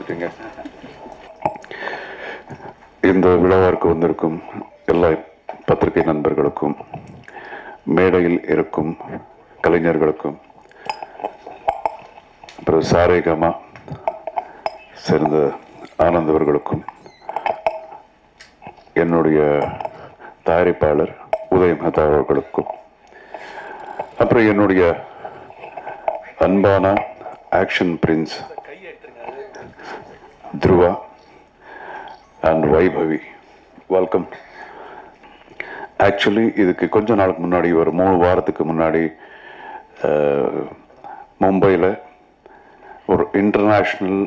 கொடுத்துட்டீங்க. இந்த விழாவிற்கு வந்திருக்கும் எல்லா பத்திரிகை நண்பர்களுக்கும், மேடையில் இருக்கும் கலைஞர்களுக்கும், அப்புறம் சாரேகமா சேர்ந்த ஆனந்த் அவர்களுக்கும், என்னுடைய தயாரிப்பாளர் உதய் மெஹ்தா அவர்களுக்கும், அப்புறம் என்னுடைய அன்பான action prince Dhruva and Vaibhavi, welcome. Actually இதுக்கு கொஞ்ச நாளுக்கு முன்னாடி, ஒரு 3 வாரத்துக்கு முன்னாடி மும்பையில் ஒரு இன்டர்நேஷ்னல்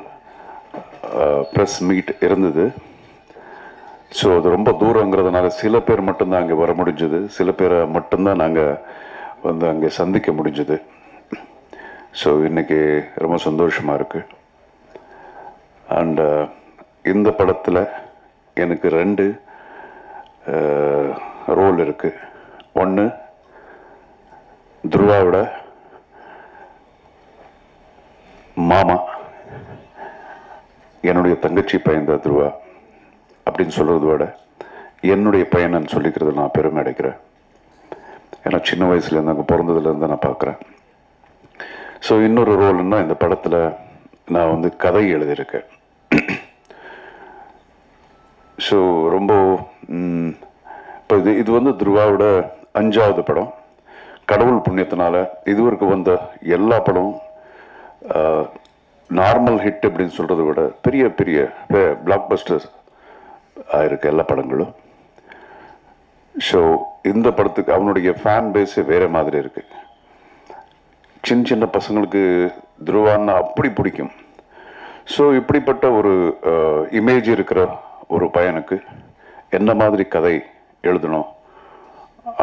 ப்ரெஸ் மீட் இருந்தது. ஸோ அது ரொம்ப தூரங்கிறதுனால சில பேர் மட்டும்தான் அங்கே வர முடிஞ்சது, சில பேரை மட்டும்தான் நாங்கள் வந்து அங்கே சந்திக்க முடிஞ்சது. ஸோ இன்றைக்கி ரொம்ப சந்தோஷமாக இருக்குது. அண்டு இந்த படத்தில் எனக்கு 2 ரோல் இருக்குது. ஒன்று, துருவாவோட மாமா, என்னுடைய தங்கச்சி பையன் தான் துருவா அப்படின்னு சொல்கிறத விட என்னுடைய பையனன்னு சொல்லிக்கிறது நான் பெருமை அடைக்கிறேன். ஏன்னா சின்ன வயசுலேருந்து அங்கே பிறந்ததுலேருந்து நான் பார்க்குறேன். ஸோ இன்னொரு ரோல்னா, இந்த படத்தில் நான் வந்து கதை எழுதியிருக்கேன். ஸோ ரொம்ப இப்போ இது வந்து துருவாவோட 5வது படம். கடவுள் புண்ணியத்தினால இதுவரைக்கும் வந்த எல்லா படமும் நார்மல் ஹிட் அப்படின்னு சொல்கிறத விட பெரிய பெரிய பிளாக் பஸ்டர்ஸ் ஆயிருக்கு எல்லா படங்களும். ஸோ இந்த படத்துக்கு அவனுடைய ஃபேன் பேஸே வேறு மாதிரி இருக்குது. சின்ன சின்ன பசங்களுக்கு துருவான்னா அப்படி பிடிக்கும். ஸோ இப்படிப்பட்ட ஒரு இமேஜ் இருக்கிற ஒரு பையனுக்கு என்ன மாதிரி கதை எழுதணும்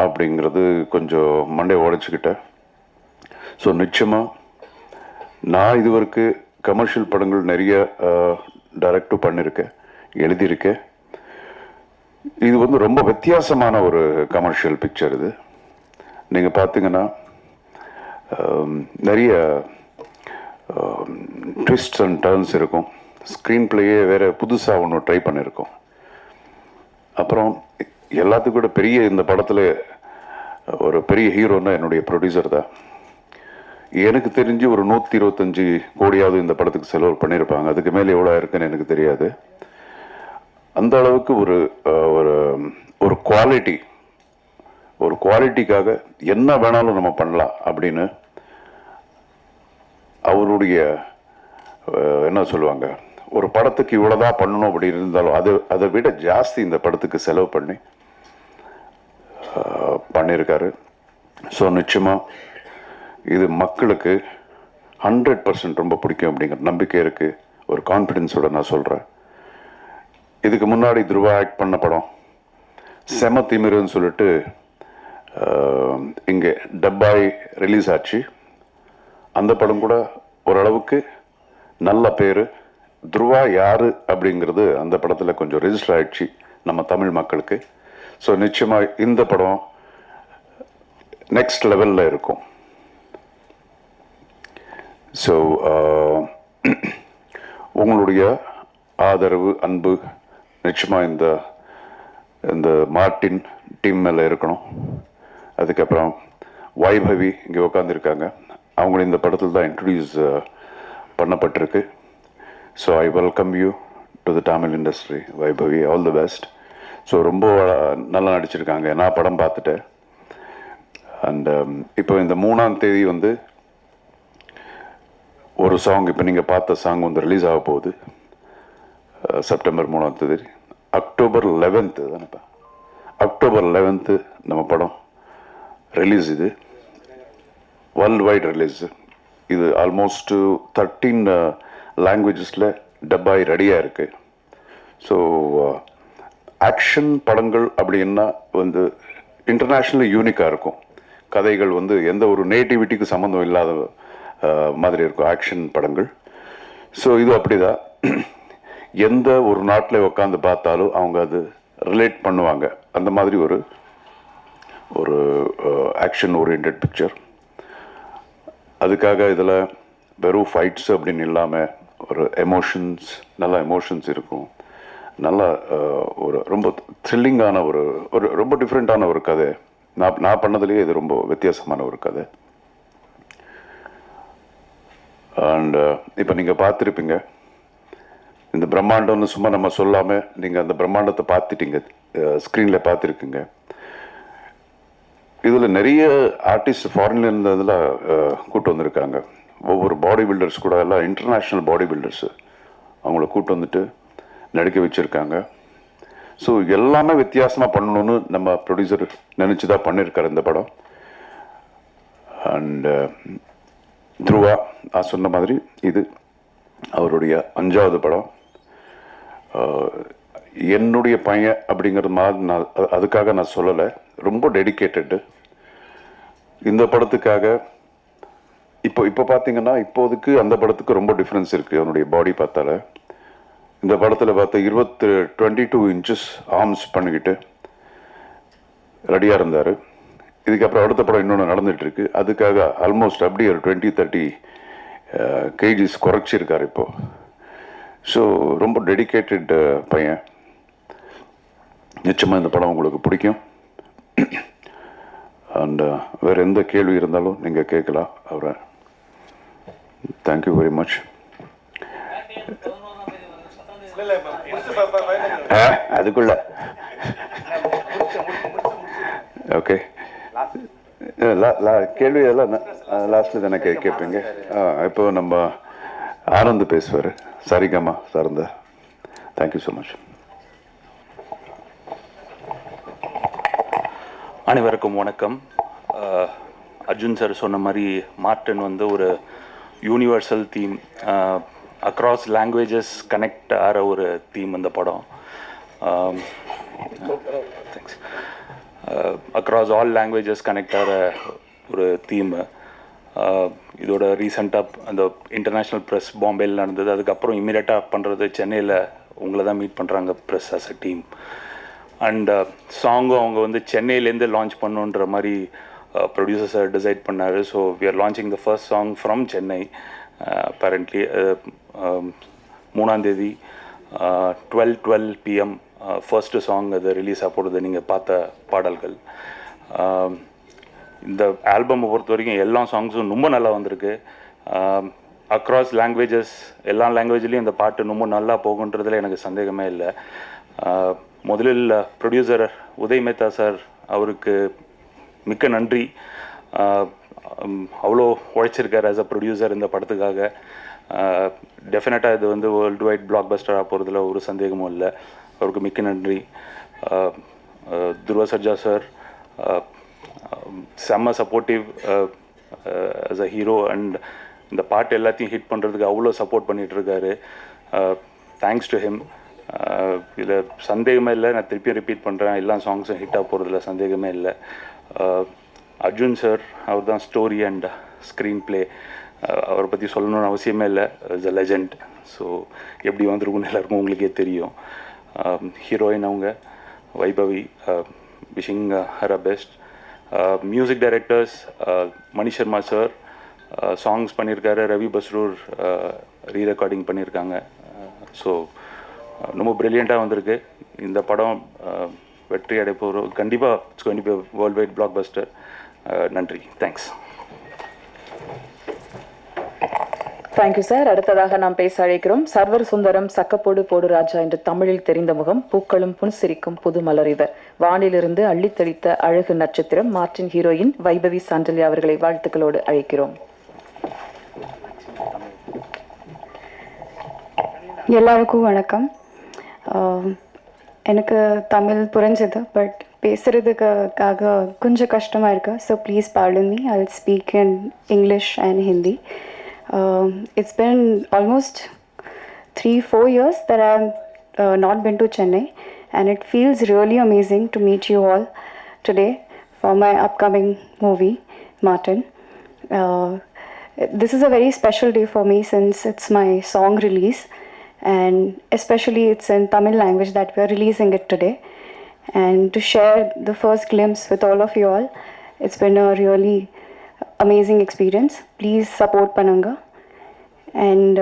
அப்படிங்கிறது கொஞ்சம் மண்டையை உடைச்சிக்கிட்டேன். ஸோ நிச்சயமாக நான் இதுவரைக்கும் கமர்ஷியல் படங்கள் நிறைய டைரக்டும் பண்ணியிருக்கேன், எழுதியிருக்கேன். இது வந்து ரொம்ப வித்தியாசமான ஒரு கமர்ஷியல் பிக்சர். இது நீங்கள் பார்த்தீங்கன்னா நிறைய ட்விஸ்ட் அண்ட் டர்ன்ஸ் இருக்கும். ஸ்க்ரீன் பிளேயே வேறு புதுசாக ஒன்று ட்ரை பண்ணியிருக்கோம். அப்புறம் எல்லாத்துக்கும் கூட பெரிய இந்த படத்தில் ஒரு பெரிய ஹீரோன்னா என்னுடைய ப்ரொடியூசர் தான். எனக்கு தெரிஞ்சு ஒரு 125 கோடியாவது இந்த படத்துக்கு செலவு பண்ணியிருப்பாங்க. அதுக்கு மேலே எவ்வளோ இருக்குன்னு எனக்கு தெரியாது. அந்த அளவுக்கு ஒரு குவாலிட்டிக்காக என்ன வேணாலும் நம்ம பண்ணலாம் அப்படின்னு அவருடைய என்ன சொல்லுவாங்க, ஒரு படத்துக்கு இவ்வளோதான் பண்ணணும் அப்படின்னு இருந்தாலும் அதை விட ஜாஸ்தி இந்த படத்துக்கு செலவு பண்ணியிருக்காரு. ஸோ நிச்சயமாக இது மக்களுக்கு 100% ரொம்ப பிடிக்கும் அப்படிங்கிற நம்பிக்கை இருக்குது. ஒரு கான்ஃபிடென்ஸோடு நான் சொல்கிறேன். இதுக்கு முன்னாடி துருவா ஆக்ட் பண்ண படம் செம திமிருன்னு சொல்லிட்டு இங்கே டப்பாய் ரிலீஸ் ஆச்சு. அந்த படம் கூட ஓரளவுக்கு நல்ல பேர். துருவா யார் அப்படிங்கிறது அந்த படத்தில் கொஞ்சம் ரெஜிஸ்டர் ஆகிடுச்சு நம்ம தமிழ் மக்களுக்கு. ஸோ நிச்சயமாக இந்த படம் நெக்ஸ்ட் லெவலில் இருக்கும். ஸோ உங்களுடைய ஆதரவு, அன்பு நிச்சயமாக இந்த மார்ட்டின் டீம் மேலே இருக்கணும். அதுக்கப்புறம் வைபவி இங்கே உட்காந்துருக்காங்க. அவங்களும் இந்த படத்தில் தான் இன்ட்ரடியூஸ் பண்ணப்பட்டிருக்கு. So I welcome you to the Tamil industry Vaibhavi. All the best. So ரொம்ப நல்லா நடிச்சிருக்காங்க. நான் படம் பார்த்துட்டேன். அண்ட் இப்போ இந்த 3ஆம் தேதி வந்து ஒரு சாங், இப்போ நீங்கள் பார்த்த சாங் வந்து ரிலீஸ் ஆக போகுது. செப்டம்பர் 3ஆம் தேதி. அக்டோபர் 11th தானேப்பா, அக்டோபர் 11th நம்ம படம் ரிலீஸ். இது வேர்ல்டு வைட் ரிலீஸ். இது ஆல்மோஸ்ட் 13 லாங்குவேஜஸில் டப்பாய் ரெடியாக இருக்குது. ஸோ ஆக்ஷன் படங்கள் அப்படின்னா வந்து இன்டர்நேஷ்னல் யூனிக்காக இருக்கும். கதைகள் வந்து எந்த ஒரு நேட்டிவிட்டிக்கு சம்மந்தம் இல்லாத மாதிரி இருக்கும் ஆக்ஷன் படங்கள். ஸோ இது அப்படிதான். எந்த ஒரு நாட்டில் உட்காந்து பார்த்தாலும் அவங்க அது ரிலேட் பண்ணுவாங்க. அந்த மாதிரி ஒரு ஆக்ஷன் ஓரியன்ட் பிக்சர். அதுக்காக இதில் வெறும் ஃபைட்ஸ் அப்படின்னு இல்லாமல் ஒரு எமோஷன்ஸ், நல்ல எமோஷன்ஸ் இருக்கும். நல்ல ஒரு ரொம்ப த்ரில்லிங்கான ஒரு ஒரு ரொம்ப டிஃப்ரெண்ட்டான ஒரு கதை. நான் பண்ணதுலேயே இது ரொம்ப வித்தியாசமான ஒரு கதை. அண்ட் இப்போ நீங்கள் பார்த்துருப்பீங்க, இந்த பிரம்மாண்டம்னு சும்மா நம்ம சொல்லாமல் நீங்கள் அந்த பிரம்மாண்டத்தை பார்த்துட்டீங்க, ஸ்க்ரீனில் பார்த்துருக்குங்க. இதில் நிறைய ஆர்டிஸ்ட் ஃபாரின்ல இருந்ததில் கூப்பிட்டு வந்திருக்காங்க. ஒவ்வொரு பாடி பில்டர்ஸ் கூட, எல்லாம் இன்டர்நேஷ்னல் பாடி பில்டர்ஸு, அவங்கள கூப்பிட்டு வந்துட்டு நடிக்க வச்சுருக்காங்க. ஸோ எல்லாமே வித்தியாசமாக பண்ணணும்னு நம்ம ப்ரொடியூசர் நினச்சி தான் பண்ணியிருக்காரு இந்த படம். அண்டு துருவா நான் சொன்ன மாதிரி இது அவருடைய 5வது படம். என்னுடைய பையன் அப்படிங்கிறது மாதிரி நான் அதுக்காக நான் சொல்லலை, ரொம்ப டெடிக்கேட்டடு இந்த படத்துக்காக. இப்போ பார்த்தீங்கன்னா இப்போதுக்கு அந்த படத்துக்கு ரொம்ப டிஃப்ரென்ஸ் இருக்குது. அவனுடைய பாடி பார்த்தால இந்த படத்தில் பார்த்த 22 இன்ச்சஸ் ஆர்ம்ஸ் பண்ணிக்கிட்டு ரெடியாக இருந்தார். இதுக்கப்புறம் அடுத்த படம் இன்னொன்று நடந்துகிட்ருக்கு. அதுக்காக ஆல்மோஸ்ட் அப்படி ஒரு 20-30 கேஜிஸ் குறைச்சிருக்கார் இப்போது. ஸோ ரொம்ப டெடிக்கேட்டட் பையன். நிச்சயமாக இந்த படம் உங்களுக்கு பிடிக்கும். அண்ட் வேறு எந்த கேள்வி இருந்தாலும் நீங்கள் கேட்கலாம் அவரை. Thank you very much. அதுக்குள்ள ஓகே, கேள்வி எல்லாம் லாஸ்ட்ல தானே கேட்பீங்க. இப்போ நம்ம ஆனந்த் பேசுவார், சரிகமா சார்ந்த. Thank you so much. அனைவருக்கும் வணக்கம். அர்ஜுன் சார் சொன்ன மாதிரி மார்டன் வந்து ஒரு universal theme, across languages connect ஆகிற ஒரு தீம் இந்த படம். Thanks. Across all languages connect ஆகிற ஒரு தீமு. இதோட ரீசெண்டாக அந்த இன்டர்நேஷ்னல் ப்ரெஸ் பாம்பேயில் நடந்தது. அதுக்கப்புறம் இமீடியட்டாக பண்ணுறது சென்னையில் உங்களை தான் மீட் பண்ணுறாங்க press as a team. And சாங்கும் அவங்க வந்து சென்னையிலேருந்து லான்ச் பண்ணுன்ற மாதிரி ப்ரொடியூசர் சார் டிசைட் பண்ணார். So we are launching the first song from Chennai. Apparently 3ஆம் தேதி 12:12 PM ஃபர்ஸ்ட்டு சாங் அது ரிலீஸ் ஆக போகிறது. நீங்கள் பார்த்த பாடல்கள். இந்த ஆல்பமை பொறுத்த வரைக்கும் எல்லா சாங்ஸும் ரொம்ப நல்லா வந்திருக்கு. அக்ராஸ் லாங்குவேஜஸ், எல்லா லாங்குவேஜ்லேயும் இந்த பாட்டு ரொம்ப நல்லா போகுன்றதுல எனக்கு சந்தேகமே இல்லை. முதலில் ப்ரொடியூசர் உதய் மேத்தா சார், அவருக்கு மிக்க நன்றி. அவ்வளோ உழைச்சிருக்கார் ஆஸ் அ ப்ரொடியூசர் இந்த படத்துக்காக. டெஃபினட்டாக இது வந்து வேர்ல்டு வைட் பிளாக் பஸ்டராக போகிறதுல ஒரு சந்தேகமும் இல்லை. அவருக்கு மிக்க நன்றி. துருவா சர்ஜா சார் செம்ம supportive as a hero. And இந்த பாட்டு எல்லாத்தையும் ஹிட் பண்ணுறதுக்கு அவ்வளோ சப்போர்ட் பண்ணிகிட்ருக்காரு. Thanks to him. இதில் சந்தேகமே இல்லை. நான் திருப்பியும் ரிப்பீட் பண்ணுறேன், எல்லா சாங்ஸும் ஹிட்டாக போகிறதுல சந்தேகமே இல்லை. அர்ஜுன் சார், அவர் தான் ஸ்டோரி அண்ட் ஸ்க்ரீன் ப்ளே. அவரை பற்றி சொல்லணும்னு அவசியமே இல்லை. Is a legend. ஸோ எப்படி வந்திருக்குன்னு எல்லாருக்கும் உங்களுக்கே தெரியும். ஹீரோயின் அவங்க Vaibhavi, wishing her a best. Music directors Mani Sharma sir songs பண்ணியிருக்காரு, ரவி பஸ்ரூர் ரீ ரெக்கார்டிங் பண்ணியிருக்காங்க. ஸோ ரொம்ப ப்ரில்லியண்ட்டாக வந்திருக்கு இந்த படம். வெற்றி அடைப்போம் கண்டிப்பாக. It's going to be world wide blockbuster. நன்றி, தேங்க்ஸ். Thank you sir. அடுத்ததாக நாம் பேச அழைக்கிறோம் சர்வர் சுந்தரம் சக்கப்போடு போடு ராஜா என்று தமிழில் தெரிந்த முகம், பூக்களும் புன்சிரிக்கும் புது மலர் இவர். வானிலிருந்து அள்ளித்தளித்த அழகு நட்சத்திரம் மார்டின் ஹீரோயின் வைபவி சாண்டல்யா அவர்களை வாழ்த்துக்களோடு அழைக்கிறோம். எல்லாருக்கும் வணக்கம். எனக்கு தமிழ் புரிஞ்சது, பட் பேசுகிறதுக்காக கொஞ்சம் கஷ்டமாக இருக்கு. So please pardon me. I will speak in English and Hindi. It's been almost 3-4 years that I have not been to Chennai, and it feels really amazing to meet you all today for my upcoming movie, Martin. This is a very special day for me since it's my song release, and especially it's in Tamil language that we are releasing it today. And to share the first glimpse with all of you all, it's been a really amazing experience. Please support Pananga. And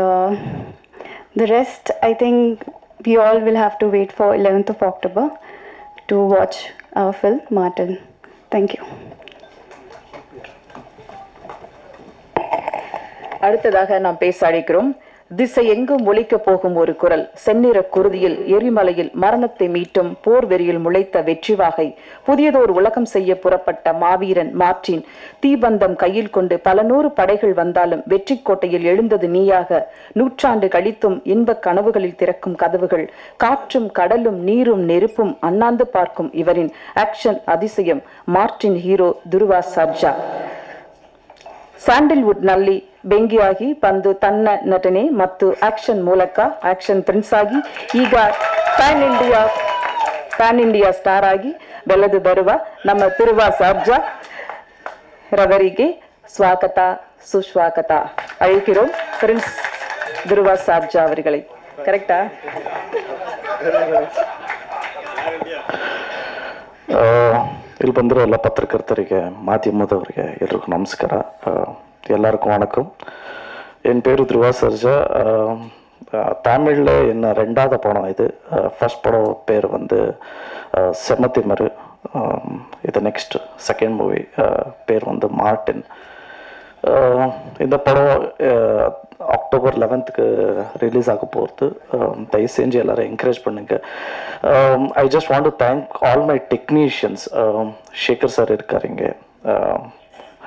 The rest, I think we all will have to wait for 11th of October to watch our film, Martin. Thank you. அடுத்ததாக நாம் பேச அழைக்கிறோம். திசை எங்கும் ஒலிக்க போகும் ஒரு குரல், செந்நிற குருதியில் எரிமலையில் மரணத்தை மீட்டும் போர் வெறியில் முளைத்த வெற்றிவாகை, புதியதோர் உலகம் செய்ய புறப்பட்ட மாவீரன் மார்ட்டின், தீபந்தம் கையில் கொண்டு பல நூறு படைகள் வந்தாலும் வெற்றி கோட்டையில் எழுந்தது நீயாக, நூற்றாண்டு கழித்தும் இன்பக் கனவுகளில் திறக்கும் கதவுகள், காற்றும் கடலும் நீரும் நெருப்பும் அண்ணாந்து பார்க்கும் இவரின் ஆக்ஷன் அதிசயம் Martin hero Dhruva Sharjah. Sandalwood ನಲ್ಲಿ ಬೆಂಕಿಯಾಗಿ ಬಂದು ತನ್ನ ನಟನೆ ಮತ್ತು ಆಕ್ಷನ್ ಮೂಲಕ ಆಕ್ಷನ್ ಪ್ರಿನ್ಸ್ ಆಗಿ ಈಗ ಪ್ಯಾನ್ ಇಂಡಿಯಾ ಸ್ಟಾರ್ ಆಗಿ ಬೆಳೆದು ಬರುವ ನಮ್ಮ ದುರ್ವಾ ಸರ್ಜಾ ರವರಿಗೆ ಸ್ವಾಗತ ಸುಸ್ವಾಗತ ಅழைக்கிறோம். பிரின்ஸ் துருவா சார்ஜா அவர்களை. கரெக்டா? ಇಲ್ಲಿ ಬಂದಿರೋ ಎಲ್ಲ ಪತ್ರಕರ್ತರಿಗೆ, ಮಾಧ್ಯಮದವರಿಗೆ ಎಲ್ರಿಗೂ ನಮಸ್ಕಾರ. எல்லாருக்கும் வணக்கம். என் பேர் துருவா சர்ஜா. தமிழில் என்ன ரெண்டாவது படம் இது. ஃபர்ஸ்ட் படம் பேர் வந்து செமத்திமரு. இது நெக்ஸ்ட் செகண்ட் மூவி பேர் வந்து மார்ட்டின். இந்த படம் அக்டோபர் 11th ரிலீஸ் ஆக போகிறது. தயவு செஞ்சு எல்லாரும் என்கரேஜ் பண்ணுங்க. I just want to thank all my technicians. Shekar sir இருக்காருங்க.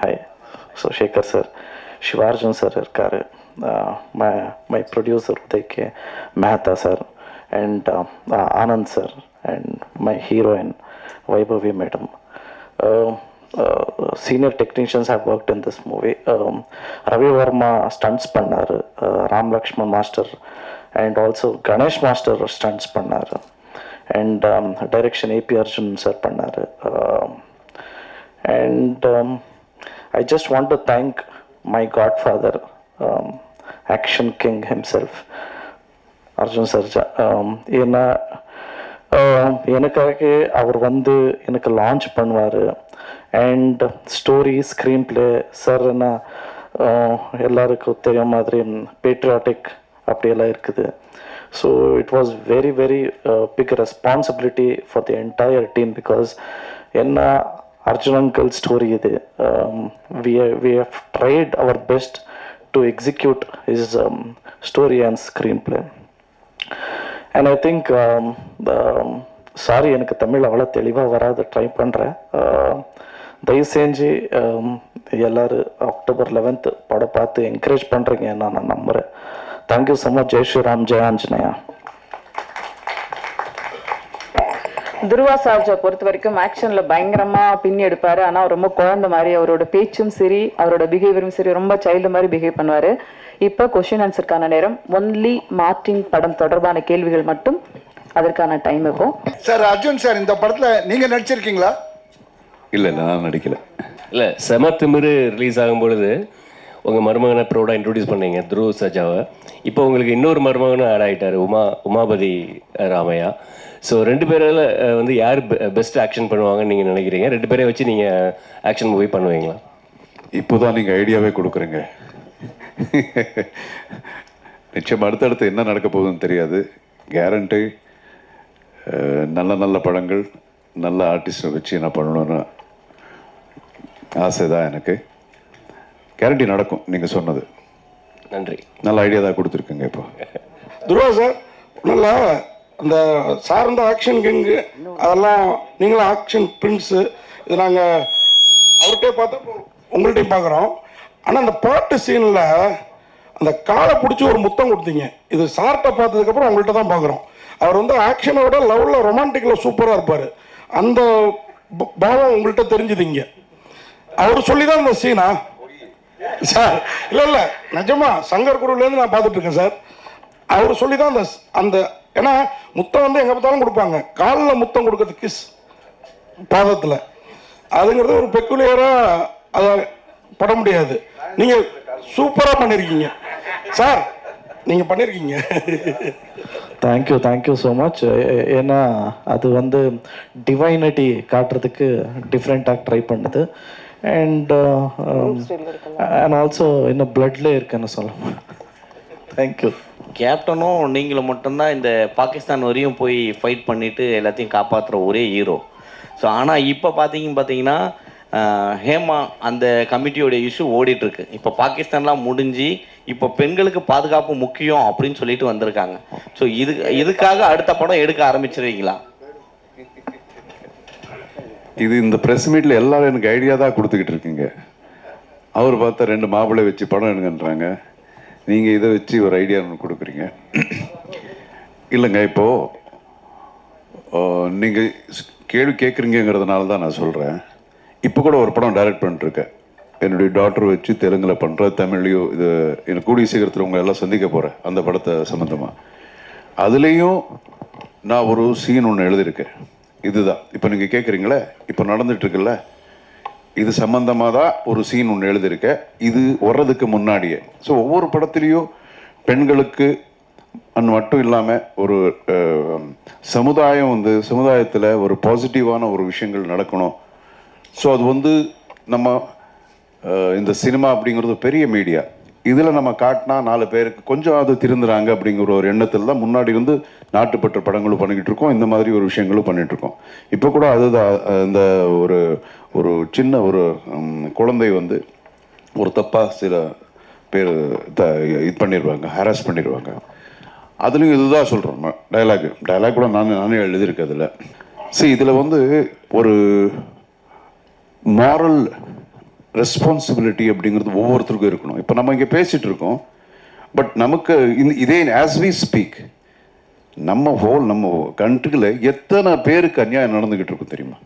Hi. So Shekar sir, Sivarjun sir இருக்கார், my producer Uday K Mehta sir, and Anand sir, and my heroine Vaibhavi madam. senior technicians have worked in this movie. Ravi Verma stunts pannaru, Ram Lakshman master and also Ganesh master stunts pannaru, and direction AP Arjun sir pannaru. And I just want to thank my godfather, action king himself, Arjun Sarja. எனக்காக அவர் வந்து எனக்கு launch பண்ணுவார். And story, screenplay sir என்ன எல்லாருக்கும் தெரிய மாதிரி patriotic அப்படியெல்லாம் இருக்குது. So it was very very big responsibility for the entire team. Because என்ன அர்ஜுன் அங்கிள் ஸ்டோரி இது. we have tried our best to execute his story and screenplay. And I think sorry, எனக்கு தமிழ் அவ்வளோ தெளிவாக வராது, ட்ரை பண்ணுறேன். தயவு செஞ்சு எல்லோரும் அக்டோபர் 11th படம் பார்த்து என்கரேஜ் பண்ணுறீங்க நான் நம்புகிறேன். Thank you so much. Jai Shriram, Jai Anjaneya. Dhruva Sarja பொறுத்த வரைக்கும் ஆக்ஷன்ல பயங்கரமா பின்னி எடுப்பாரு. ஆனா ரொம்ப குழந்தை மாதிரி, அவரோட பேச்சும் சரி, அவரோட பிஹேவியரும் சரி, ரொம்ப சைல்டு மாதிரி பிஹேவ் பண்ணுவாரு. இப்ப கொஸ்டின் ஆன்சருக்கான நேரம். ஒன்லி மார்ட்டின் படம் தொடர்பான கேள்விகள் மட்டும், அதற்கான டைம் இப்போ. சார் அர்ஜுன் சார், இந்த படத்துல நீங்க நடிச்சிருக்கீங்களா? இல்ல, நான் நடிக்கல. இல்லை, செமத்திமிரு ரிலீஸ் ஆகும் பொழுது உங்கள் மருமகனை ப்ரௌடாக இன்ட்ரடியூஸ் பண்ணீங்க, துருவ சர்ஜாவை. இப்போ உங்களுக்கு இன்னொரு மருமகனும் ஆட் ஆகிட்டார், உமாபதி ராமையா. ஸோ ரெண்டு பேரில் வந்து யார் பெஸ்ட் ஆக்ஷன் பண்ணுவாங்கன்னு நீங்கள் நினைக்கிறீங்க? ரெண்டு பேரையும் வச்சு நீங்கள் ஆக்ஷன் மூவி பண்ணுவீங்களா? இப்போதான் நீங்கள் ஐடியாவே கொடுக்குறீங்க. நிச்சயம் அடுத்தடுத்து என்ன நடக்க போகுதுன்னு தெரியாது. கேரண்டி நல்ல நல்ல படங்கள், நல்ல ஆர்டிஸ்டை வச்சு என்ன பண்ணணும்னு ஆசை தான் எனக்கு. கேரண்டி நடக்கும். நீங்கள் சொன்னது நன்றி. நல்ல ஐடியா தான் கொடுத்துருக்குங்க. இப்போ துருவா சார், நல்லா அந்த சார்ந்த ஆக்ஷன் கிங்கு, அதெல்லாம் நீங்களும் ஆக்ஷன் பிரின்ஸு, இது நாங்கள் அவர்கிட்டே பார்த்தா உங்கள்கிட்டையும் பார்க்குறோம். ஆனால் அந்த பாட்டு சீனில் அந்த காலை பிடிச்சி ஒரு முத்தம் கொடுத்தீங்க. இது சார்ட்டை பார்த்ததுக்கப்புறம் உங்கள்கிட்ட தான் பார்க்குறோம். அவர் வந்து ஆக்ஷனோட லவ்வில் ரொமான்டிக்கில் சூப்பராக இருப்பார். அந்த பாவம் உங்கள்கிட்ட தெரிஞ்சுதுங்க. அவர் சொல்லி தான் இந்த சீனா சார்? இல்லை நிஜமா சங்கர் குருவிலேருந்து நான் பார்த்துட்டு இருக்கேன் சார். அவர் சொல்லி தான் அந்த ஏன்னா முத்தம் வந்து எங்கே பார்த்தாலும் கொடுப்பாங்க. காலில் முத்தம் கொடுக்கறது கிஸ், பாதத்தில், அதுங்கிறது ஒரு பெக்குலியராக அதை பட முடியாது. நீங்கள் சூப்பராக பண்ணியிருக்கீங்க சார், நீங்கள் பண்ணியிருக்கீங்க. Thank you so much. ஏன்னா அது வந்து டிவைனிட்டி காட்டுறதுக்கு டிஃப்ரெண்ட்டாக ட்ரை பண்ணுது. அண்ட் ஆல்சோ இன்னும் பிளட்ல இருக்குன்னு சொல்லலாம். தேங்க்யூ. கேப்டனும் நீங்களும் மட்டும்தான் இந்த பாகிஸ்தான் வரையும் போய் ஃபைட் பண்ணிவிட்டு எல்லாத்தையும் காப்பாற்றுற ஒரே ஹீரோ. ஸோ ஆனால் இப்போ பார்த்தீங்கன்னா ஹேமா அந்த கமிட்டியோடைய இஷ்யூ ஓடிட்டுருக்கு. இப்போ பாகிஸ்தான்லாம் முடிஞ்சு இப்போ பெண்களுக்கு பாதுகாப்பு முக்கியம் அப்படின்னு சொல்லிட்டு வந்திருக்காங்க. ஸோ இதுக்காக அடுத்த படம் எடுக்க ஆரம்பிச்சிருவீங்களா? இது இந்த ப்ரெஸ் மீட்டில் எல்லாரும் எனக்கு ஐடியா தான் கொடுத்துக்கிட்டு இருக்கீங்க. அவர் பார்த்தா 2 மாப்பிள்ளை வச்சு படம் எடுங்கன்றாங்க, நீங்கள் இதை வச்சு ஒரு ஐடியா ஒன்று கொடுக்குறீங்க. இல்லைங்க, இப்போது நீங்கள் கேள்வி கேட்குறீங்கிறதுனால தான் நான் சொல்கிறேன். இப்போ கூட ஒரு படம் டைரக்ட் பண்ணிட்டுருக்கேன், என்னுடைய டாக்டர் வச்சு தெலுங்கில் பண்ணுற, தமிழ்லையோ இது எனக்கு கூடிய சீக்கிரத்தில் உங்களை எல்லாம் சந்திக்க போகிறேன் அந்த படத்தை சம்மந்தமாக. அதுலேயும் நான் ஒரு சீன் ஒன்று எழுதியிருக்கேன். இதுதான் இப்போ நீங்கள் கேட்குறீங்களே, இப்போ நடந்துட்டுருக்குல்ல, இது சம்மந்தமாக தான் ஒரு சீன் ஒன்று எழுதியிருக்கேன். இது வர்றதுக்கு முன்னாடியே. ஸோ ஒவ்வொரு படத்துலேயும் பெண்களுக்கு அது மட்டும் இல்லாமல் ஒரு சமுதாயத்தில் ஒரு பாசிட்டிவான ஒரு விஷயங்கள் நடக்கணும். ஸோ அது நம்ம இந்த சினிமா அப்படிங்கிறது பெரிய மீடியா, இதில் நம்ம காட்டினா 4 பேருக்கு கொஞ்சம் அது திருந்துறாங்க அப்படிங்கிற ஒரு எண்ணத்தில் தான் முன்னாடி நாட்டுப்பற்ற படங்களும் பண்ணிக்கிட்டு இருக்கோம், இந்த மாதிரி ஒரு விஷயங்களும் பண்ணிகிட்ருக்கோம். இப்போ கூட அதுதான் இந்த ஒரு சின்ன ஒரு குழந்தை ஒரு தப்பாக சில பேர் இது பண்ணிடுவாங்க, ஹராஸ் பண்ணிடுவாங்க. அதுலேயும் இதுதான் சொல்கிறோம், டைலாக் கூட நானே எழுதியிருக்கேன் அதில். சரி, இதில் ஒரு மாரல் ரெஸ்பான்சிபிலிட்டி அப்படிங்கிறது ஒவ்வொருத்தருக்கும் இருக்கணும். இப்போ நம்ம இங்கே பேசிகிட்டு இருக்கோம், பட் நமக்கு இதே ஆஸ் வி ஸ்பீக் நம்ம கண்ட்ரியில் எத்தனை பேருக்கு அநியாயம் நடந்துக்கிட்டு இருக்கும் தெரியுமா?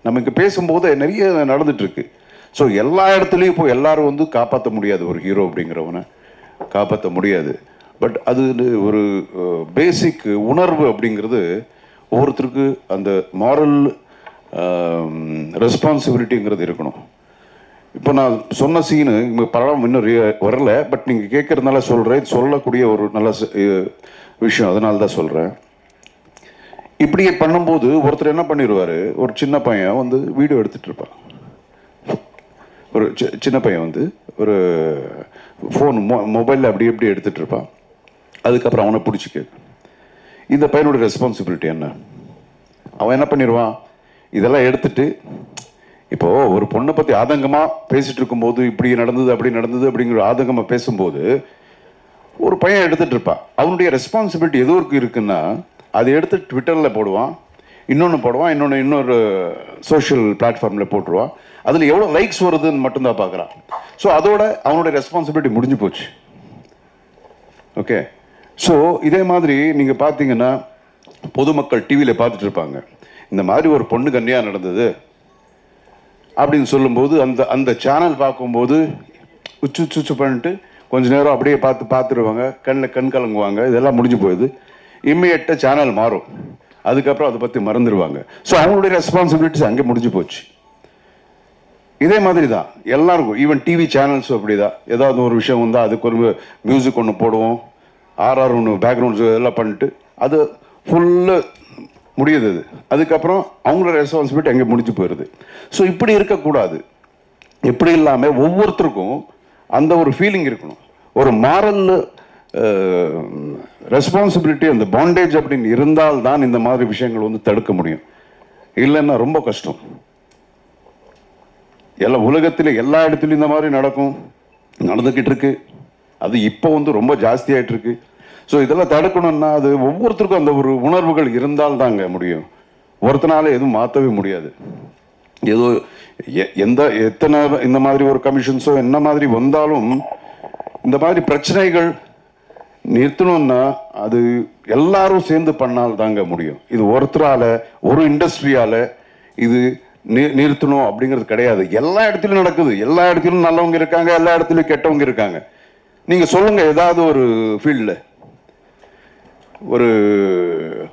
நம்ம இங்கே பேசும்போது நிறைய நடந்துகிட்ருக்கு. ஸோ எல்லா இடத்துலையும் இப்போ எல்லாரும் காப்பாற்ற முடியாது, ஒரு ஹீரோ அப்படிங்கிறவனை காப்பாற்ற முடியாது. பட் அது ஒரு பேசிக் உணர்வு அப்படிங்கிறது ஒவ்வொருத்தருக்கு அந்த மாரல் ரெஸ்பான்சிபிலிட்டிங்கிறது இருக்கணும். இப்போ நான் சொன்ன சீனு இங்கே படம் இன்னும் வரல, பட் நீங்கள் கேட்குறதுனால சொல்கிறேன், சொல்லக்கூடிய ஒரு நல்ல விஷயம், அதனால தான் சொல்கிறேன். இப்படியே பண்ணும்போது ஒருத்தர் என்ன பண்ணிடுவார், ஒரு சின்ன பையன் வீடியோ எடுத்துகிட்டு இருப்பான். ஒரு சின்ன பையன் ஒரு ஃபோன் மொபைலில் அப்படி எப்படி எடுத்துகிட்டு இருப்பான். அதுக்கப்புறம் அவனை பிடிச்சிக்க, இந்த பையனோட ரெஸ்பான்சிபிலிட்டி என்ன? அவன் என்ன பண்ணிடுவான், இதெல்லாம் எடுத்துட்டு இப்போது ஒரு பொண்ணை பற்றி ஆதங்கமாக பேசிகிட்டு இருக்கும்போது இப்படி நடந்தது அப்படி நடந்தது அப்படிங்கிற ஆதங்கமாக பேசும்போது ஒரு பையன் எடுத்துகிட்டு இருப்பான். அவனுடைய ரெஸ்பான்சிபிலிட்டி எதோ இருக்குன்னா அதை எடுத்து ட்விட்டரில் போடுவான், இன்னொன்று போடுவான், இன்னொரு சோஷியல் பிளாட்ஃபார்மில் போட்டுருவான். அதில் எவ்வளோ லைக்ஸ் வருதுன்னு மட்டும்தான் பார்க்குறான். ஸோ அதோட அவனுடைய ரெஸ்பான்சிபிலிட்டி முடிஞ்சு போச்சு. ஓகே, ஸோ இதே மாதிரி நீங்கள் பார்த்தீங்கன்னா பொதுமக்கள் டிவியில் பார்த்துட்டு இருப்பாங்க, இந்த மாதிரி ஒரு பொண்ணுக்கு அநியாயம் நடந்தது அப்படின்னு சொல்லும்போது அந்த சேனல் பார்க்கும்போது உச்சு பண்ணிட்டு கொஞ்ச நேரம் அப்படியே பார்த்துருவாங்க, கண் கலங்குவாங்க, இதெல்லாம் முடிஞ்சு போயிடுது. இம்மிடியட்டாக சேனல் மாறும், அதுக்கப்புறம் அதை பற்றி மறந்துடுவாங்க. ஸோ அவங்களுடைய ரெஸ்பான்சிபிலிட்டிஸ் அங்கே முடிஞ்சு போச்சு. இதே மாதிரி தான் எல்லாருக்கும், ஈவன் டிவி சேனல்ஸும் அப்படி தான். ஏதாவது ஒரு விஷயம் வந்தால் அதுக்கு ஒரு மியூசிக் ஒன்று போடுவோம், ஒன்று பேக்ரவுண்ட்ஸ் எல்லாம் பண்ணிட்டு அது ஃபுல்லு முடியுது. அதுக்கப்புறம் அவங்களோட ரெஸ்பான்சிபிலிட்டி அங்கே முடிஞ்சு போயிடுது. ஸோ இப்படி இருக்கக்கூடாது. இப்படி இல்லாமல் ஒவ்வொருத்தருக்கும் அந்த ஒரு ஃபீலிங் இருக்கணும், ஒரு மாரல் ரெஸ்பான்சிபிலிட்டி, அந்த பாண்டேஜ் அப்படின்னு இருந்தால்தான் இந்த மாதிரி விஷயங்கள் தடுக்க முடியும். இல்லைன்னா ரொம்ப கஷ்டம். உலகத்தில் எல்லா இடத்துலையும் இந்த மாதிரி நடந்துக்கிட்டு இருக்கு. அது இப்போ ரொம்ப ஜாஸ்தியாயிட்டு இருக்கு. ஸோ இதெல்லாம் தடுக்கணும்னா அது ஒவ்வொருத்தருக்கும் அந்த ஒரு உணர்வுகள் இருந்தால் தாங்க முடியும். ஒருத்தனால எதுவும் மாற்றவே முடியாது. ஏதோ எத்தனை இந்த மாதிரி ஒரு கமிஷன்ஸோ என்ன மாதிரி வந்தாலும் இந்த மாதிரி பிரச்சனைகள் நிறுத்தணும்னா அது எல்லாரும் சேர்ந்து பண்ணால் தாங்க முடியும். இது ஒருத்தரால ஒரு இண்டஸ்ட்ரியால இது நிறுத்தணும் அப்படிங்கிறது கிடையாது. எல்லா இடத்துலையும் நடக்குது, எல்லா இடத்துலையும் நல்லவங்க இருக்காங்க, எல்லா இடத்துலையும் கெட்டவங்க இருக்காங்க. நீங்க சொல்லுங்க, ஏதாவது ஒரு ஃபீல்டில்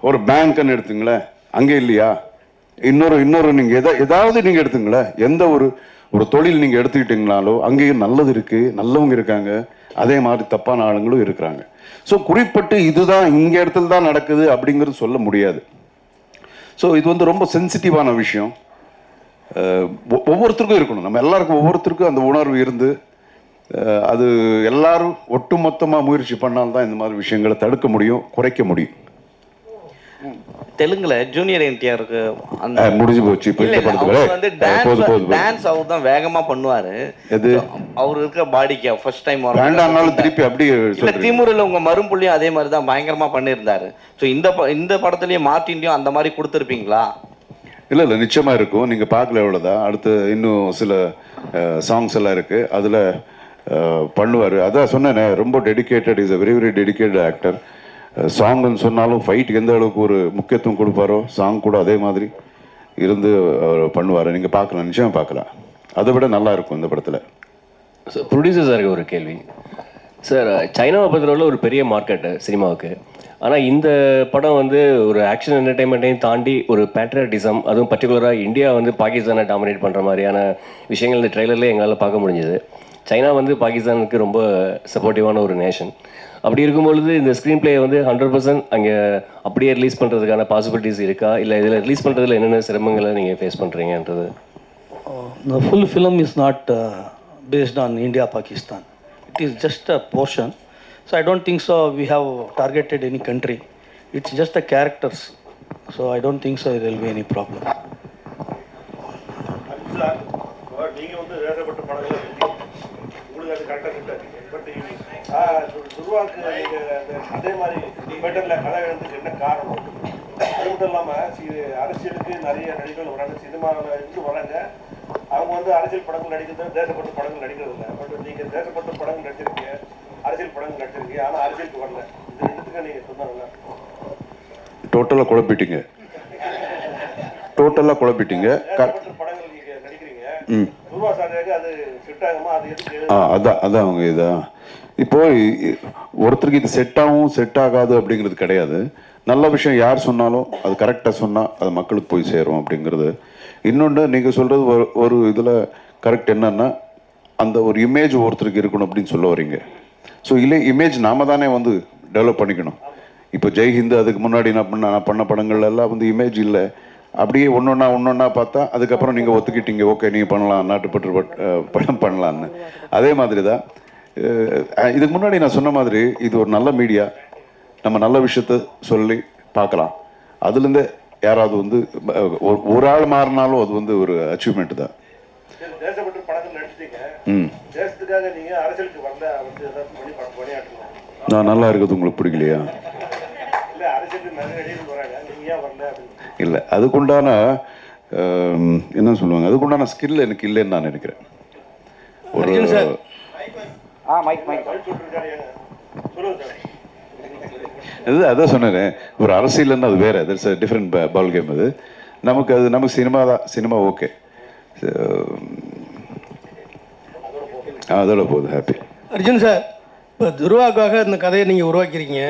ஒரு பேங்க்னு எடுத்துங்களேன், அங்கே இல்லையா? இன்னொரு நீங்க ஏதாவது நீங்க எடுத்துங்களேன், எந்த ஒரு தொழில் நீங்க எடுத்துக்கிட்டீங்கனாலோ அங்கேயும் நல்லது இருக்கு, நல்லவங்க இருக்காங்க, அதே மாதிரி தப்பான ஆளுங்களும் இருக்கிறாங்க. ஸோ குறிப்பிட்டு இதுதான் இங்க இடத்துல தான் நடக்குது அப்படிங்கிறது சொல்ல முடியாது. ஸோ இது ரொம்ப சென்சிட்டிவான விஷயம். ஒவ்வொருத்தருக்கும் இருக்கணும், நம்ம எல்லாருக்கும் ஒவ்வொருத்தருக்கும் அந்த உணர்வு இருந்து அது எல்லாரும் ஒட்டுமொத்தமாக முயற்சி பண்ணால்தான் இந்த மாதிரி விஷயங்களை தடுக்க முடியும், குறைக்க முடியும். தெலுங்குல ஜூனியர் என்டிஆருக்கு அந்த முடிஞ்சு போச்சு. இப்போ இல்ல, இந்த இல்ல, படத்துல அவர் வந்து டான்ஸ் அவர் தான் வேகமா பண்ணுவாரு. எது அவர் இருக்க பாடிக்கு ஃபர்ஸ்ட் டைம் வேண்டாம்னாலும் திருப்பி அப்படியே இல்ல, திமுறில் உங்க மரும்புள்ளியும் அதே மாதிரி தான் பயங்கரமா பண்ணியிருந்தாரு. ஸோ இந்த படத்துலயும் மார்ட்டின்லயும் அந்த மாதிரி கொடுத்துருப்பீங்களா? இல்லை இல்லை, நிச்சயமாக இருக்கும். நீங்கள் பார்க்கல எவ்வளோதான். அடுத்து இன்னும் சில சாங்ஸ் எல்லாம் இருக்குது, அதில் பண்ணுவார். அதான் சொன்னேனே, ரொம்ப dedicated, is a very very dedicated actor. சாங்னு சொன்னாலும் ஃபைட்டுக்கு எந்த அளவுக்கு ஒரு முக்கியத்துவம் கொடுப்பாரோ, சாங் கூட அதே மாதிரி இருந்து அவர் பண்ணுவார். நீங்கள் பார்க்கலாம், நிச்சயமாக பார்க்கலாம். அதை விட நல்லா இருக்கும் இந்த படத்தில். சார், ப்ரொடியூசர் சாருக்கு ஒரு கேள்வி சார். சைனாவை பொறுத்தவரை ஒரு பெரிய மார்க்கெட்டு சினிமாவுக்கு. ஆனால் இந்த படம் வந்து ஒரு ஆக்ஷன் என்டர்டைன்மெண்ட்டையும் தாண்டி ஒரு பேட்ரியாட்டிசம், அதுவும் பர்டிகுலராக இந்தியா வந்து பாகிஸ்தானை டாமினேட் பண்ணுற மாதிரியான விஷயங்கள் இந்த ட்ரெய்லர்லேயே எங்களால் பார்க்க முடிஞ்சது. சைனா வந்து பாகிஸ்தானுக்கு ரொம்ப சப்போர்ட்டிவான ஒரு நேஷன். அப்படி இருக்கும்பொழுது இந்த ஸ்க்ரீன் பிளே வந்து 100% அங்கே அப்படியே ரிலீஸ் பண்ணுறதுக்கான பாசிபிலிட்டிஸ் இருக்கா, இல்லை இதில் ரிலீஸ் பண்ணுறதுல என்னென்ன சிரமங்களை நீங்கள் face பண்ணுறீங்கன்றது? The full film is not based on India Pakistan. It is just a portion. So I don't think so we have targeted any country. It's just the characters. So I don't think so there will be any problem. நீங்கள் வந்து வேதப்பட்ட படங்கள் உங்களுக்கு அது கரெக்டாக கிட்டாது. But துருவாக்கு நீங்கள் அதே மாதிரி பெட்டரில் கதை எழுதுக்கு என்ன காரணம்? அது மட்டும் இல்லாமல் அரசியலுக்கு நிறைய நடிகர்கள் வராங்க, சினிமாவில் இருந்து வராங்க. அவங்க வந்து அரசியல் படங்கள் நடிக்கிறது, தேசப்பட்ட படங்கள் நடிக்கிறது இல்லை. பட் நீங்கள் தேசப்பட்ட படங்கள் நடிச்சிருக்கீங்க, அரசியல் படங்கள் நடிச்சிருக்கீங்க, ஆனால் அரசியலுக்கு வரல. இது ரெண்டுத்துக்கு நீங்கள் சொன்னாங்க. டோட்டலாக குழப்பிட்டீங்க. படங்கள் நீங்கள் நடிக்கிறீங்க, துருவா சாரியாக அது செட் ஆகுமா? அது எதுக்கு? அதான் அவங்க இதான் இப்போ ஒருத்தருக்கு இது செட் ஆகும் செட் ஆகாது அப்படிங்கிறது கிடையாது. நல்ல விஷயம் யார் சொன்னாலும் அது கரெக்டாக சொன்னால் அது மக்களுக்கு போய் சேரும் அப்படிங்கிறது. இன்னொன்று, நீங்கள் சொல்கிறது ஒரு இதில் கரெக்ட். என்னன்னா, அந்த ஒரு இமேஜ் ஒருத்தருக்கு இருக்கணும் அப்படின்னு சொல்ல வரீங்க. ஸோ இல்லை, இமேஜ் நாம தானே வந்து டெவலப் பண்ணிக்கணும். இப்போ ஜெய்ஹிந்த், அதுக்கு முன்னாடி நான் பண்ண படங்கள் எல்லாம் வந்து இமேஜ் இல்லை. அப்படியே ஒன்றொன்னா பார்த்தா அதுக்கப்புறம் நீங்கள் ஒத்துக்கிட்டீங்க, ஓகே நீங்கள் பண்ணலாம், நாட்டுப்பற்று படம் பண்ணலான்னு. அதே மாதிரி தான் இதுக்கு முன்னாடி நான் சொன்ன மாதிரி இது ஒரு நல்ல மீடியா. நம்ம நல்ல விஷயத்த சொல்லி பார்க்கலாம். அதுலேருந்து யாராவது வந்து ஒரு ஆள் மாறினாலும் அது வந்து ஒரு அச்சீவ்மெண்ட் தான். தேசப்பற்று படங்கள் நடிச்சிட்டீங்க, தேசத்துக்காக நீங்கள் அரசியலுக்கு வரல, வந்து ஏதாவது பண்ணி பணியாற்றலாம். நான் நல்லா இருக்கிறது உங்களுக்கு பிடிக்கலையா? இல்லை, அரசியலுக்கு நிறைய நடிகர்கள் வராங்க, நீங்கள் ஏன் வரல அப்படின்னு? இல்லை, அதுக்குண்டான என்ன சொல்லுவாங்க, அதுக்குண்டான ஸ்கில் எனக்கு இல்லைன்னு நான் நினைக்கிறேன். ஒரு அதான் சொன்னேன், ஒரு அரசியல்னா அது வேற, that's a different ball game. அது நமக்கு சினிமா தான். சினிமா ஓகே, அதோட போகுது. ஹாப்பி. அர்ஜுன் சார், இப்போ துருவாக்காக இந்த கதையை நீங்கள் உருவாக்கியிருக்கீங்க.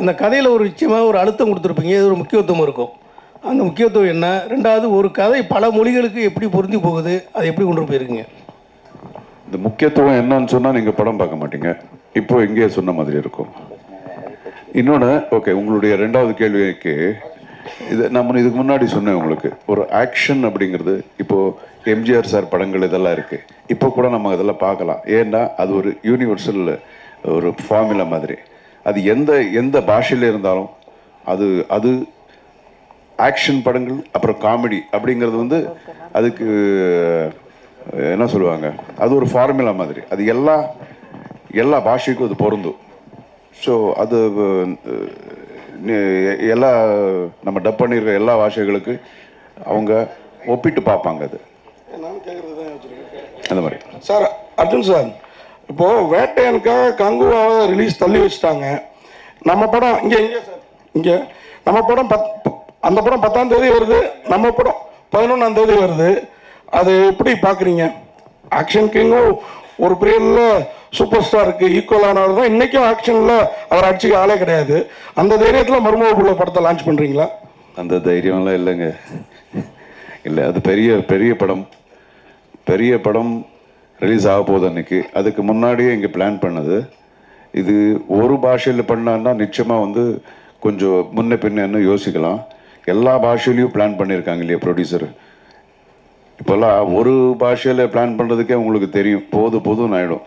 அந்த கதையில் ஒரு நிச்சயமாக ஒரு அழுத்தம் கொடுத்துருப்பீங்க, இது ஒரு முக்கியத்துவம் இருக்கும். அந்த முக்கியத்துவம் என்ன? ரெண்டாவது, ஒரு கதை பல மொழிகளுக்கு எப்படி பொருந்தி போகுது, அதை எப்படி கொண்டு போயிருக்கீங்க? இந்த முக்கியத்துவம் என்னன்னு சொன்னால் நீங்கள் படம் பார்க்க மாட்டீங்க. இப்போ இங்கேயே சொன்ன மாதிரி இருக்கும். இன்னொன்று, ஓகே, உங்களுடைய ரெண்டாவது கேள்விக்கு நான் இதுக்கு முன்னாடி சொன்னேன் உங்களுக்கு. ஒரு ஆக்ஷன் அப்படிங்கிறது இப்போது எம்ஜிஆர் சார் படங்கள் இதெல்லாம் இருக்குது. இப்போ கூட நம்ம இதெல்லாம் பார்க்கலாம். ஏன்னா அது ஒரு யூனிவர்சல் ஒரு ஃபார்முலா மாதிரி. அது எந்த பாஷையில் இருந்தாலும் அது ஆக்ஷன் படங்கள், அப்புறம் காமெடி அப்படிங்கிறது வந்து அதுக்கு என்ன சொல்லுவாங்க, அது ஒரு ஃபார்முலா மாதிரி. அது எல்லா பாஷைக்கும் அது பொருந்தும். ஸோ அது எல்லா நம்ம டப் பண்ணியிருக்க எல்லா பாஷைகளுக்கு அவங்க ஒப்பிட்டு பார்ப்பாங்க. அது அந்த மாதிரி. சார், அர்ஜுன் சார், இப்போது வேட்டையனுக்காக கங்குவாவை ரிலீஸ் தள்ளி வச்சுட்டாங்க. நம்ம படம் இங்கே நம்ம படம் அந்த படம் 10ஆம் தேதி வருது, நம்ம படம் 11ஆம் தேதி வருது. அது எப்படி பார்க்குறீங்க? ஆக்ஷன் கிங்கும் ஒரு பீரியடில் சூப்பர் ஸ்டாருக்கு ஈக்குவலானவர் தான். இன்றைக்கும் ஆக்ஷனில் அவர் அடிச்சுக்க ஆளே கிடையாது. அந்த தைரியத்தில் மருமகக்குள்ள படத்தை லான்ச் பண்ணுறீங்களா? அந்த தைரியம்லாம் இல்லைங்க. இல்லை, அது பெரிய படம் ரிலீஸ் ஆக போகுது அன்றைக்கி. அதுக்கு முன்னாடியே இங்கே பிளான் பண்ணது. இது ஒரு பாஷையில் பண்ணான்னா நிச்சயமாக வந்து கொஞ்சம் முன்ன பின்னு யோசிக்கலாம். எல்லா பாஷையிலையும் பிளான் பண்ணியிருக்காங்க இல்லையா ப்ரொடியூசர். இப்போல்லாம் ஒரு பாஷையில் பிளான் பண்ணுறதுக்கே உங்களுக்கு தெரியும், போதும்னு ஆகிடும்.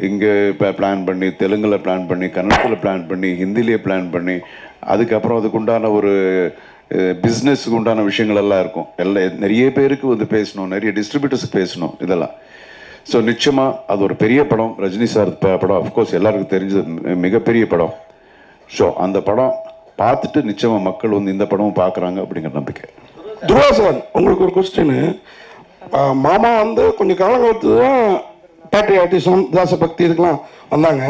இங்கே இப்போ பிளான் பண்ணி, தெலுங்கில் பிளான் பண்ணி, கன்னடத்தில் பிளான் பண்ணி, ஹிந்திலேயே பிளான் பண்ணி, அதுக்கப்புறம் அதுக்கு உண்டான ஒரு பிஸ்னஸுக்கு உண்டான விஷயங்கள் எல்லாம் இருக்கும். நிறைய பேருக்கு வந்து பேசணும், நிறைய டிஸ்ட்ரிபியூட்டர்ஸுக்கு பேசணும், இதெல்லாம். ஸோ நிச்சயமாக அது ஒரு பெரிய படம், ரஜினி சார் படம். அஃப்கோர்ஸ் எல்லாருக்கும் தெரிஞ்சது மிகப்பெரிய படம். ஸோ அந்த படம் பார்த்துட்டு நிச்சயமாக மக்கள் வந்து இந்த படமும் பார்க்குறாங்க அப்படிங்கிற நம்பிக்கை. துருவா சார், உங்களுக்கு ஒரு கொஸ்டின். மாமா வந்து கொஞ்சம் காலங்காலத்து தான் பேட்ரியாட்டிசம், தேசபக்தி இதுக்கெல்லாம் வந்தாங்க.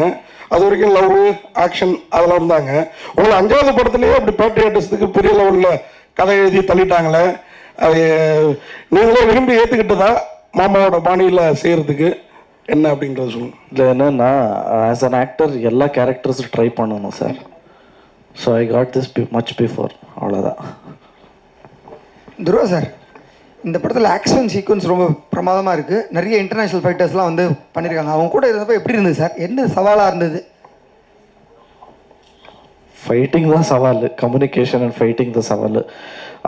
அது வரைக்கும் லவ், ஆக்ஷன் அதெல்லாம் இருந்தாங்க. உங்களை 5வது படத்துலேயே அப்படி பேட்ரியாட்டிசத்துக்கு பெரிய லெவலில் கதை எழுதி தள்ளிட்டாங்களே, அது நீங்களே விரும்பி ஏற்றுக்கிட்டதா மாமாவோட பாணியில் செய்கிறதுக்கு என்ன அப்படின்றத சொல்லுங்கள். இதில் என்னென்னா, ஆஸ் அன் ஆக்டர் எல்லா கேரக்டர்ஸும் ட்ரை பண்ணணும் sir. So I got this much before, அவ்வளோதான். துருவா சார், இந்த படத்தில் ஆக்ஷன் சீக்வன்ஸ் ரொம்ப பிரமாதமாக இருக்குது. நிறைய இன்டர்நேஷ்னல் ஃபைட்டர்ஸ்லாம் வந்து பண்ணியிருக்காங்க. அவங்க கூட இருந்தப்போ எப்படி இருந்தது சார்? என்ன சவாலாக இருந்தது? ஃபைட்டிங் தான் சவால், கம்யூனிகேஷன் அண்ட் ஃபைட்டிங் தான் சவால்.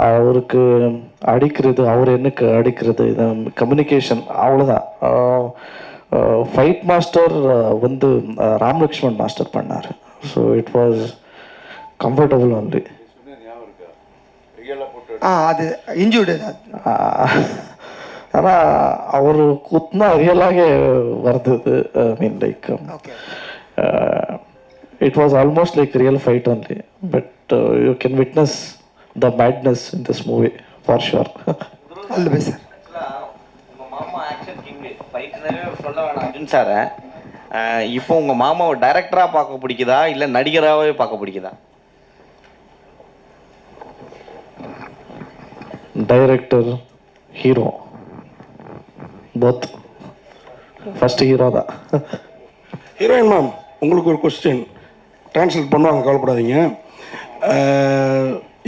அவருக்கு அடிக்கிறது, அவர் எனக்கு அடிக்கிறது, இது கம்யூனிகேஷன், அவ்வளோதான். ஃபைட் மாஸ்டர் வந்து ராம் லக்ஷ்மண் மாஸ்டர் பண்ணார். So it was comfortable only. அது இன்ஜூர்டு. ஆனால் அவர் குத்துனா ரியலாக வருது. I mean like it was almost like real fight only, but you can witness the madness in this movie for sure. All the best sir. உங்க மாமா action king, ஃபைட்னவே சொல்ல வேணாம் அர்ஜுன் சார். இப்போ உங்க மாமாவை டைரக்டரா பார்க்க பிடிக்குதா இல்ல நடிகராகவே பார்க்க பிடிக்குதா? Director, hero, both. First hero தான். ஹீரோயின் மேம், உங்களுக்கு ஒரு கொஸ்டின். டிரான்ஸ்லேட் பண்ணுவாங்க, கவலைப்படாதீங்க.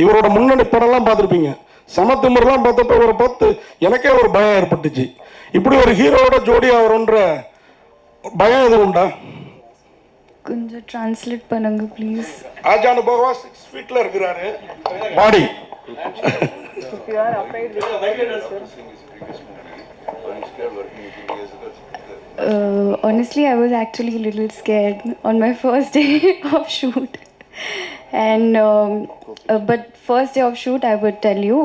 இவரோட முன்னணி படம்லாம் பார்த்துருப்பீங்க. சமத்துமர்லாம் பார்த்தப்ப இவரை பார்த்து எனக்கே ஒரு பயம் ஏற்பட்டுச்சு. இப்படி ஒரு ஹீரோவோட ஜோடி ஆகிறோன்ற பயம் எதுவும் உண்டா? கொஞ்சம் டிரான்ஸ்லேட் பண்ணுங்க ப்ளீஸ். ஆஜானு பகவா 6 feet இருக்கிறாரு, பாடி. Honestly, I was actually a little scared on my first day of shoot. And but first day of shoot, I would tell you,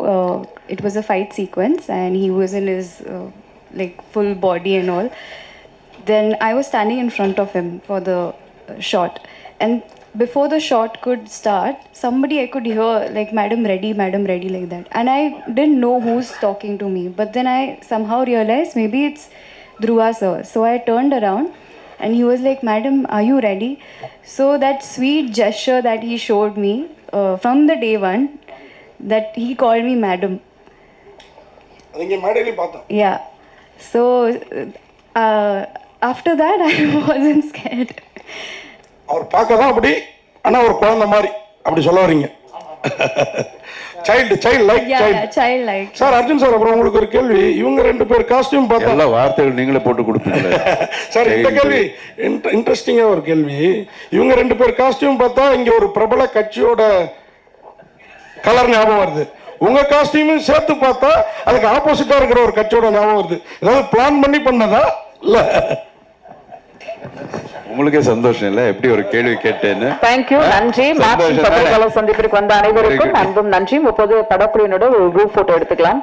it was a fight sequence and he was in his like full body and all. Then I was standing in front of him for the shot, and before the shot could start, somebody I could hear like madam ready like that, and I didn't know who's talking to me, but then I somehow realized maybe it's Dhruva sir. So I turned around and he was like, madam, are you ready? So that sweet gesture that he showed me from the day one, that he called me madam. Yeah. So after that I wasn't scared. அவர் பார்க்க தான் அப்படி, ஆனால் ஒரு குழந்தை மாதிரி அப்படி சொல்ல வரீங்க. Child like. Sir, Arjun sir, அப்புறம் உங்களுக்கு ஒரு கேள்வி. இவங்க 2 பேர் காஸ்டியூம் பார்த்தா எல்லா வார்த்தைகள் நீங்களே போட்டு கொடுப்பீங்களே சார். இந்த கேள்வி இன்ட்ரெஸ்டிங்காக ஒரு கேள்வி. இவங்க 2 பேர் காஸ்டியூம் பார்த்தா இங்க ஒரு பிரபல கட்சியோட கலர் ஞாபகம் வருது. உங்க காஸ்டியூமும் சேர்த்து பார்த்தா அதுக்கு ஆப்போசிட்டா இருக்கிற ஒரு கட்சியோட ஞாபகம் வருது. ஏதாவது பிளான் பண்ணி பண்ணதா இல்ல? உங்களுக்கே சந்தோஷம் இல்லை எப்படி ஒரு கேள்வி கேட்டேன்னு? தேங்க்யூ, நன்றி. பத்திரிகையாளர் சந்திப்பிற்கு வந்த அனைவருக்கும் அன்பும் நன்றி. இப்போது படக்குழுவினோட ஒரு குரூப் போட்டோ எடுத்துக்கலாம்.